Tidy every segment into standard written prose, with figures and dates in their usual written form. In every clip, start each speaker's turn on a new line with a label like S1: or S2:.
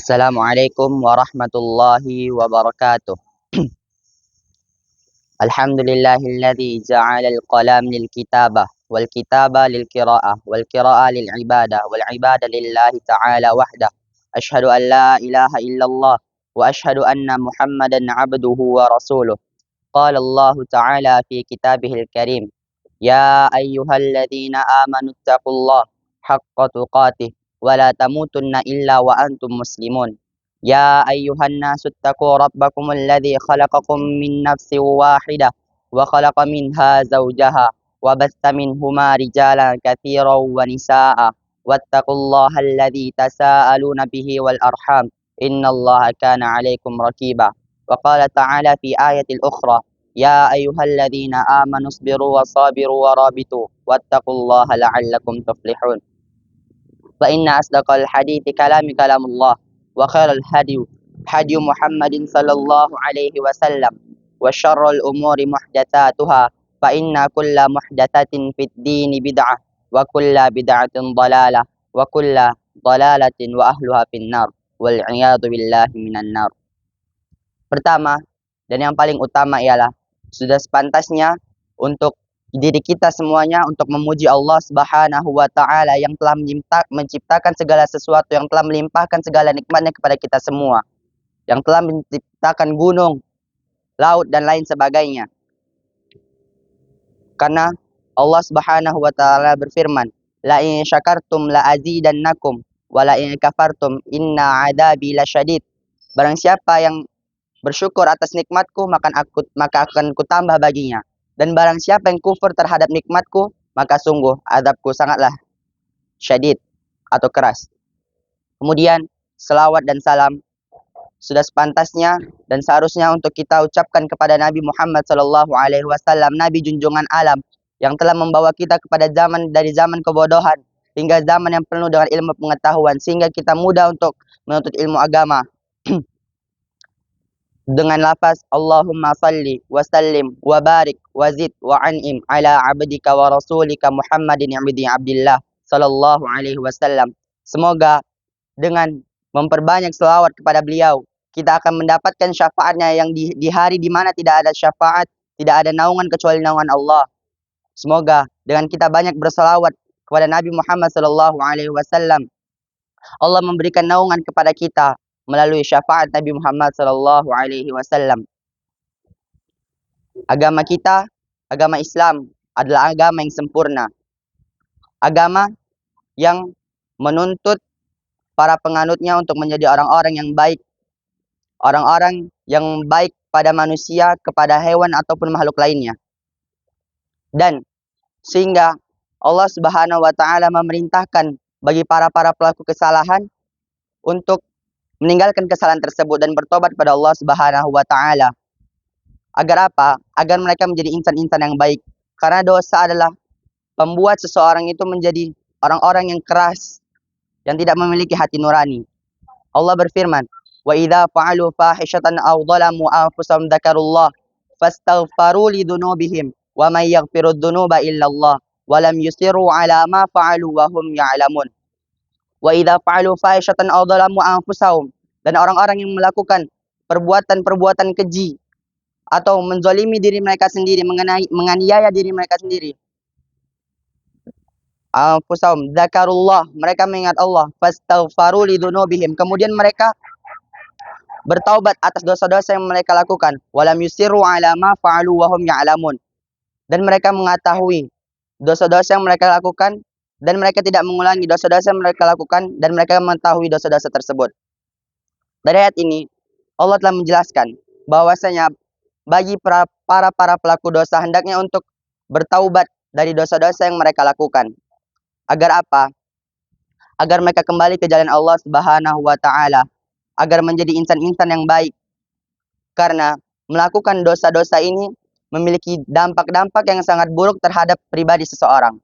S1: Assalamualaikum warahmatullahi wabarakatuh. Alhamdulillahilladzi ja'ala al-qalam lil kitabah wal kitaba lil qiraah wal qiraah lil ibadah wal ibadah lillahi ta'ala wahdah. Asyhadu an la ilaha illallah wa asyhadu anna Muhammadan 'abduhu wa rasuluh. Qala Allah ta'ala fi kitabihil karim. Ya ayyuhalladzina amanu taqullaha haqqa tuqatih wa la tamutunna illa wa antum muslimun. Ya ayyuhan nasu taqu rabbakumul ladzi khalaqakum min nafsin wahidah wa khalaqa minha zawjaha wa basta minhuma rijalan katsiran wa nisaa'a wattaqullaha alladzi tasaaluna bihi wal arham innallaha kana 'alaikum raqiba. Wa qala ta'ala fi ayatil ukhra Ya ayyuhalladzina amanu isbiru wa sabiru wa rabitu wattaqullaha la'allakum tuflihun. Fa inna asdaqal hadithi kalamullah wa khairal hadi Muhammadin sallallahu alaihi wasallam wa syarrul umuri muhdatsatuha fa inna kulla muhdatsatin fid dini bid'ah wa kulla bid'atin dhalalah wa kulla dhalalatin wa ahluha finnar wal iyadu billahi minan nar. Pertama dan yang paling utama ialah sudah sepantasnya untuk diri kita semuanya untuk memuji Allah Subhanahu wa taala yang telah menciptakan segala sesuatu, yang telah melimpahkan segala nikmatnya kepada kita semua, yang telah menciptakan gunung, laut dan lain sebagainya. Karena Allah Subhanahu wa taala berfirman, "La in syakartum la azidannakum wa la in kafartum inna adabi lasyadid." Barang siapa yang bersyukur atas nikmatku maka akan kutambah baginya. Dan barang siapa yang kufur terhadap nikmatku, maka sungguh azabku sangatlah syadid atau keras. Kemudian selawat dan salam sudah sepantasnya dan seharusnya untuk kita ucapkan kepada Nabi Muhammad sallallahu alaihi wasallam, Nabi junjungan alam yang telah membawa kita kepada dari zaman kebodohan hingga zaman yang penuh dengan ilmu pengetahuan sehingga kita mudah untuk menuntut ilmu agama. Dengan lafaz Allahumma salli wa sallim wa barik wa zid wa an'im ala abdika wa rasulika Muhammadin ibni Abdillah sallallahu alaihi wasallam. Semoga dengan memperbanyak selawat kepada beliau kita akan mendapatkan syafaatnya yang di hari di mana tidak ada syafaat, tidak ada naungan kecuali naungan Allah. Semoga dengan kita banyak berselawat kepada Nabi Muhammad sallallahu alaihi wasallam, Allah memberikan naungan kepada kita melalui syafaat Nabi Muhammad sallallahu alaihi wasallam. Agama kita, agama Islam adalah agama yang sempurna. Agama yang menuntut para penganutnya untuk menjadi orang-orang yang baik. Orang-orang yang baik pada manusia, kepada hewan ataupun makhluk lainnya. Dan sehingga Allah Subhanahu wa taala memerintahkan bagi para pelaku kesalahan untuk meninggalkan kesalahan tersebut dan bertobat pada Allah Subhanahu wa taala. Agar apa? Agar mereka menjadi insan-insan yang baik. Karena dosa adalah membuat seseorang itu menjadi orang-orang yang keras, yang tidak memiliki hati nurani. Allah berfirman, "Wa idza fa'alu fahishatan aw dhalamu anfusahum dzakarullah fastaghfaru li dzunubihim wa may yaghfiru dzunuba illa Allah wa lam yusirru 'ala ma fa'alu wa hum ya'lamun." Wa idza fa'alu fahishatan aw dhalamu anfusahum, dan orang-orang yang melakukan perbuatan-perbuatan keji atau menzalimi diri mereka sendiri, menganiaya diri mereka sendiri. Anfusahum dzakarullah, mereka mengingat Allah, fastaghfaru li dzunubihim, kemudian mereka bertaubat atas dosa-dosa yang mereka lakukan, walam yusirru 'ala ma fa'alu wa hum ya'lamun, dan mereka mengetahui dosa-dosa yang mereka lakukan dan mereka tidak mengulangi dosa-dosa yang mereka lakukan dan mereka mengetahui dosa-dosa tersebut. Dari ayat ini Allah telah menjelaskan bahwasanya bagi para pelaku dosa hendaknya untuk bertaubat dari dosa-dosa yang mereka lakukan. Agar apa? Agar mereka kembali ke jalan Allah Subhanahu wa taala, agar menjadi insan-insan yang baik. Karena melakukan dosa-dosa ini memiliki dampak-dampak yang sangat buruk terhadap pribadi seseorang.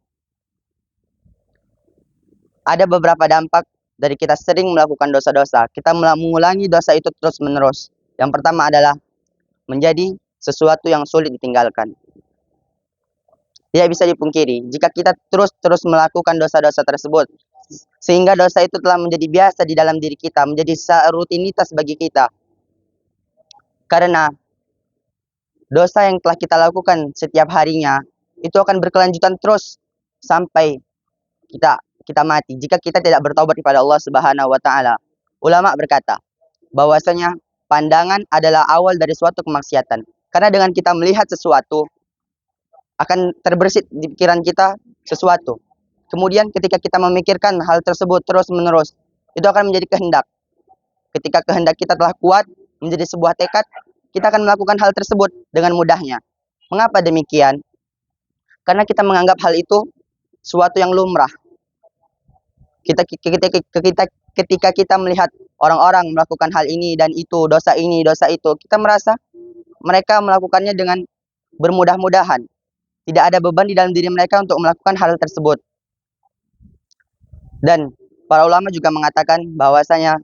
S1: Ada beberapa dampak dari kita sering melakukan dosa-dosa. Kita mengulangi dosa itu terus-menerus. Yang pertama adalah menjadi sesuatu yang sulit ditinggalkan. Tidak bisa dipungkiri, jika kita terus-terus melakukan dosa-dosa tersebut, sehingga dosa itu telah menjadi biasa di dalam diri kita, menjadi rutinitas bagi kita. Karena dosa yang telah kita lakukan setiap harinya itu akan berkelanjutan terus sampai kita mati jika kita tidak bertaubat kepada Allah Subhanahu wa taala. Ulama berkata bahwasanya pandangan adalah awal dari suatu kemaksiatan. Karena dengan kita melihat sesuatu akan terbersit di pikiran kita sesuatu. Kemudian ketika kita memikirkan hal tersebut terus-menerus, itu akan menjadi kehendak. Ketika kehendak kita telah kuat menjadi sebuah tekad, kita akan melakukan hal tersebut dengan mudahnya. Mengapa demikian? Karena kita menganggap hal itu suatu yang lumrah. Ketika kita melihat orang-orang melakukan hal ini dan itu, dosa ini, dosa itu, kita merasa mereka melakukannya dengan bermudah-mudahan. Tidak ada beban di dalam diri mereka untuk melakukan hal tersebut. Dan para ulama juga mengatakan bahwasanya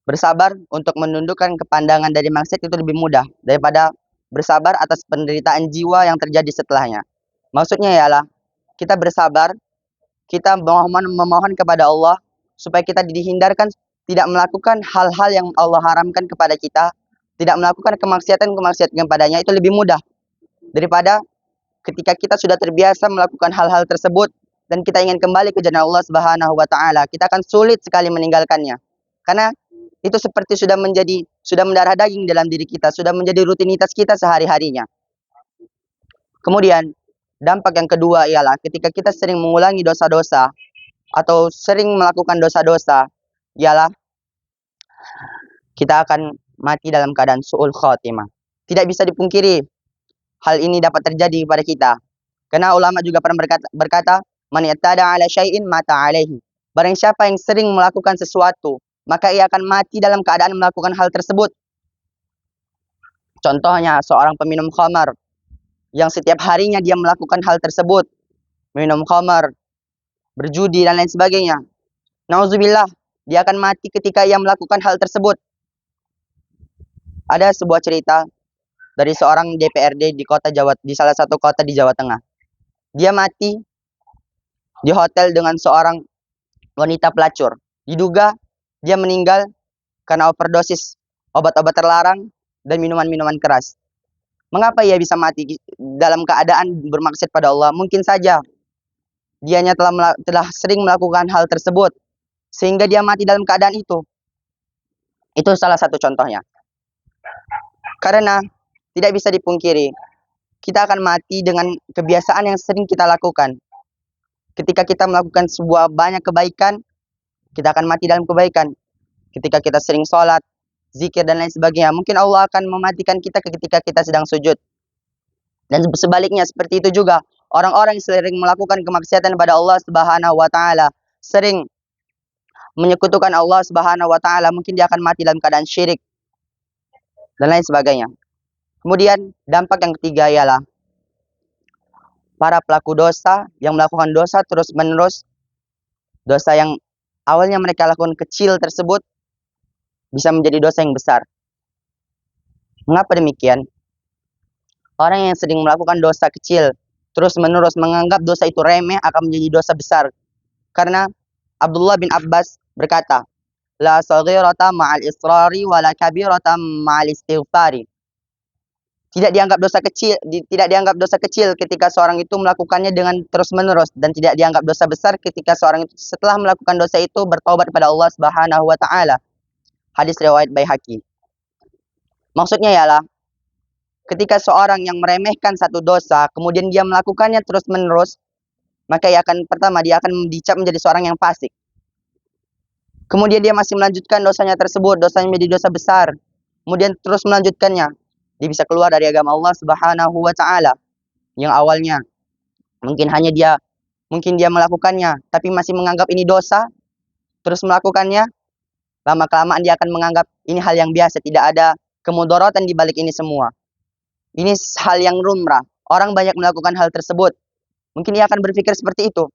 S1: bersabar untuk menundukkan kepandangan dari maksiat itu lebih mudah daripada bersabar atas penderitaan jiwa yang terjadi setelahnya. Maksudnya ialah kita bersabar, kita memohon kepada Allah supaya kita dihindarkan tidak melakukan hal-hal yang Allah haramkan kepada kita, tidak melakukan kemaksiatan kepadanya, itu lebih mudah daripada ketika kita sudah terbiasa melakukan hal-hal tersebut dan kita ingin kembali ke jalan Allah Subhanahu wa taala, kita akan sulit sekali meninggalkannya. Karena itu seperti sudah mendarah daging dalam diri kita, sudah menjadi rutinitas kita sehari-harinya. Kemudian, dampak yang kedua ialah ketika kita sering mengulangi dosa-dosa atau sering melakukan dosa-dosa, ialah kita akan mati dalam keadaan su'ul khotimah. Tidak bisa dipungkiri hal ini dapat terjadi kepada kita. Karena ulama juga pernah berkata, "Man yatada 'ala syai'in mata 'alaihi." Barang siapa yang sering melakukan sesuatu, maka ia akan mati dalam keadaan melakukan hal tersebut. Contohnya seorang peminum khamar yang setiap harinya dia melakukan hal tersebut, minum khamar, berjudi dan lain sebagainya. Nauzubillah, dia akan mati ketika ia melakukan hal tersebut. Ada sebuah cerita dari seorang DPRD di salah satu kota di Jawa Tengah. Dia mati di hotel dengan seorang wanita pelacur. Diduga dia meninggal karena overdosis obat-obat terlarang dan minuman-minuman keras. Mengapa ia bisa mati dalam keadaan bermaksiat pada Allah? Mungkin saja dianya telah sering melakukan hal tersebut sehingga dia mati dalam keadaan itu. Itu salah satu contohnya. Karena tidak bisa dipungkiri, kita akan mati dengan kebiasaan yang sering kita lakukan. Ketika kita melakukan sebuah banyak kebaikan, kita akan mati dalam kebaikan. Ketika kita sering sholat, zikir dan lain sebagainya, mungkin Allah akan mematikan kita ketika kita sedang sujud. Dan sebaliknya seperti itu juga, orang-orang yang sering melakukan kemaksiatan pada Allah Subhanahu wa taala, sering menyekutukan Allah Subhanahu wa taala, mungkin dia akan mati dalam keadaan syirik dan lain sebagainya. Kemudian dampak yang ketiga ialah para pelaku dosa yang melakukan dosa terus-menerus, dosa yang awalnya mereka lakukan kecil tersebut bisa menjadi dosa yang besar. Mengapa demikian? Orang yang sering melakukan dosa kecil terus-menerus menganggap dosa itu remeh akan menjadi dosa besar. Karena Abdullah bin Abbas berkata, "La saghirata ma'al israri wa la kabirata ma'al istighfari." Tidak dianggap dosa kecil ketika seorang itu melakukannya dengan terus-menerus, dan tidak dianggap dosa besar ketika seorang itu setelah melakukan dosa itu bertaubat kepada Allah Subhanahu wa taala. Hadis riwayat Baihaqi. Maksudnya ialah ketika seorang yang meremehkan satu dosa kemudian dia melakukannya terus-menerus, maka dia akan dicap menjadi seorang yang fasik. Kemudian dia masih melanjutkan dosanya tersebut, dosanya menjadi dosa besar. Kemudian terus melanjutkannya, dia bisa keluar dari agama Allah Subhanahu wa taala. Yang awalnya mungkin dia melakukannya tapi masih menganggap ini dosa, terus melakukannya, lama-kelamaan dia akan menganggap ini hal yang biasa, tidak ada kemudaratan di balik ini semua. Ini hal yang lumrah. Orang banyak melakukan hal tersebut. Mungkin dia akan berpikir seperti itu.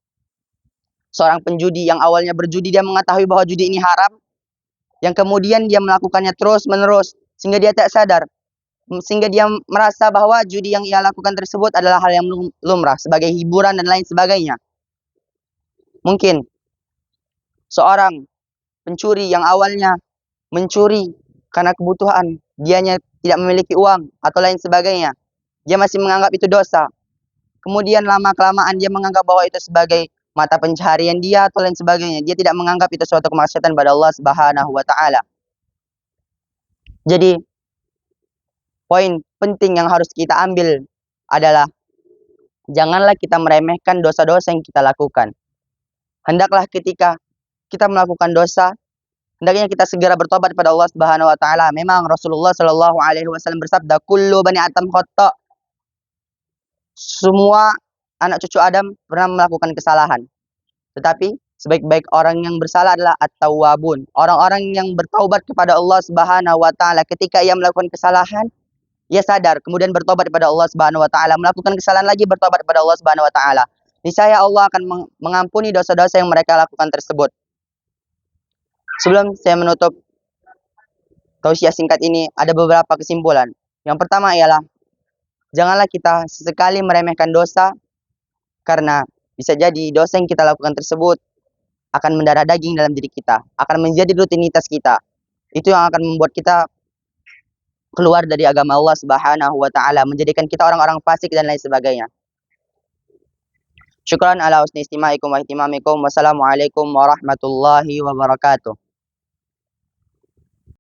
S1: Seorang penjudi yang awalnya berjudi, dia mengetahui bahwa judi ini haram, yang kemudian dia melakukannya terus-menerus sehingga dia tak sadar, sehingga dia merasa bahwa judi yang ia lakukan tersebut adalah hal yang lumrah sebagai hiburan dan lain sebagainya. Mungkin Seorang pencuri yang awalnya mencuri karena kebutuhan, dianya tidak memiliki uang atau lain sebagainya, dia masih menganggap itu dosa. Kemudian lama-kelamaan dia menganggap bahwa itu sebagai mata pencaharian dia atau lain sebagainya. Dia tidak menganggap itu suatu kemaksiatan pada Allah Subhanahu wa taala. Jadi, poin penting yang harus kita ambil adalah janganlah kita meremehkan dosa-dosa yang kita lakukan. Hendaklah ketika kita melakukan dosa, hendaknya kita segera bertobat kepada Allah Subhanahu wa taala. Memang Rasulullah Shallallahu alaihi wasallam bersabda, "Kullu bani Adam khata'." Semua anak cucu Adam pernah melakukan kesalahan. Tetapi sebaik-baik orang yang bersalah adalah at-tawwabun, orang-orang yang bertaubat kepada Allah Subhanahu wa taala ketika ia melakukan kesalahan, ia sadar kemudian bertobat kepada Allah Subhanahu wa taala, melakukan kesalahan lagi bertobat kepada Allah Subhanahu wa taala. Niscaya Allah akan mengampuni dosa-dosa yang mereka lakukan tersebut. Sebelum saya menutup tausiah singkat ini, ada beberapa kesimpulan. Yang pertama ialah janganlah kita sesekali meremehkan dosa, karena bisa jadi dosa yang kita lakukan tersebut akan mendarah daging dalam diri kita, akan menjadi rutinitas kita. Itu yang akan membuat kita keluar dari agama Allah Subhanahu wa taala, menjadikan kita orang-orang fasik dan lain sebagainya. Syukran ala husni istima'ikum wa ihtimamikum. Wassalamualaikum warahmatullahi wabarakatuh.